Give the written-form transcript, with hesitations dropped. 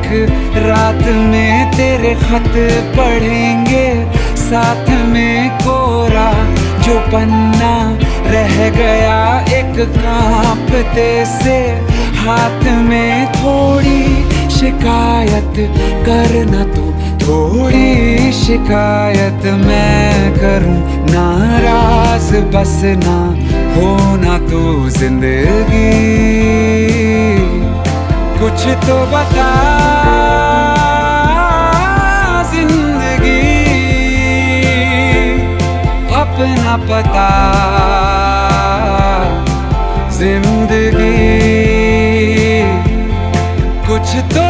एक रात में तेरे खत पढ़ेंगे, साथ में कोरा जो पन्ना रह गया एक कांपते से हाथ में। थोड़ी शिकायत करना तू, थोड़ी शिकायत मैं करूं, नाराज बस ना होना तू जिंदगी। कुछ तो बता जिंदगी, अपना पता जिंदगी। कुछ तो